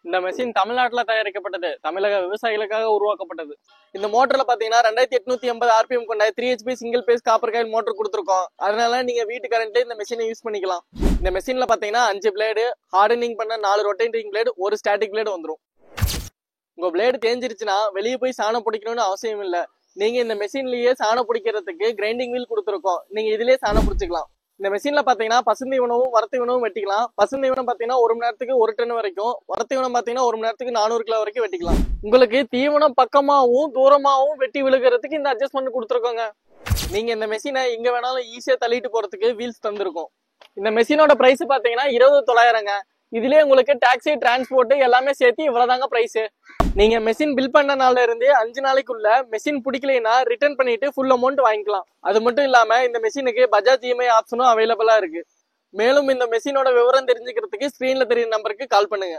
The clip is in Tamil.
இந்த மெஷின் தமிழ்நாட்டுல தயாரிக்கப்பட்டது, தமிழக விவசாயிகளுக்காக உருவாக்கப்பட்டது. இந்த மோட்டர்ல பாத்தீங்கன்னா 2880 ஆர்பிஎம் கொண்ட 3 HP single phase copper coil motor கொடுத்துருக்கோம். அதனால நீங்க வீட்டு கரண்ட்ல இந்த மெஷினை யூஸ் பண்ணிக்கலாம். இந்த மெஷின்ல பாத்தீங்கன்னா 5 பிளேடு, ஹார்டனிங் பண்ண 4 ரொட்டேட்டிங் பிளேடு, ஒரு ஸ்டாட்டிக் பிளேடு வந்துடும். உங்க பிளேடு தேஞ்சிருச்சுன்னா வெளியே போய் சாணம் பிடிக்கணும்னு அவசியம் இல்ல. நீங்க இந்த மெஷின்லயே சாணம் பிடிக்கிறதுக்கு கிரைண்டிங் வீல் கொடுத்துருக்கோம். நீங்க இதுலயே சாணம் பிடிச்சிக்கலாம். இந்த மெஷின்ல பாத்தீங்கன்னா பசுந்தை உணவும் வரத்தை உணவும் வெட்டிக்கலாம். பசுந்தை உணவு பாத்தீங்கன்னா 1 மணி நேரத்துக்கு 1 டன் வரைக்கும், வரத்தை உணவு பாத்தீங்கன்னா 1 மணி நேரத்துக்கு 400 கிலோ வரைக்கும் வெட்டிக்கலாம். உங்களுக்கு தீவனம் பக்கமாவும் தூரமாவும் வெட்டி விழுகிறதுக்கு இந்த அட்ஜஸ்ட்மெண்ட் கொடுத்துருக்கோங்க. நீங்க இந்த மெஷினை எங்க வேணாலும் ஈஸியா தள்ளிட்டு போறதுக்கு வீல்ஸ் தந்திருக்கும். இந்த மெஷினோட பிரைஸ் பாத்தீங்கன்னா 29,000ங்க. இதுலயே உங்களுக்கு டாக்ஸி, டிரான்ஸ்போர்ட் எல்லாமே சேர்த்து இவ்வளவுதாங்க பிரைஸ். நீங்க மெஷின் பில் பண்ண நாள்ல இருந்து 5 நாளைக்குள்ள மெஷின் பிடிக்கலைன்னா ரிட்டர்ன் பண்ணிட்டு ஃபுல் அமௌண்ட் வாங்கிக்கலாம். அது மட்டும் இல்லாம இந்த மெஷினுக்கு பஜாஜ் இஎம்ஐ ஆப்ஷனும் அவைலபிளா இருக்கு. மேலும் இந்த மெஷினோட விவரம் தெரிஞ்சுக்கிறதுக்கு ஸ்கிரீன்ல தெரியுற நம்பருக்கு கால் பண்ணுங்க.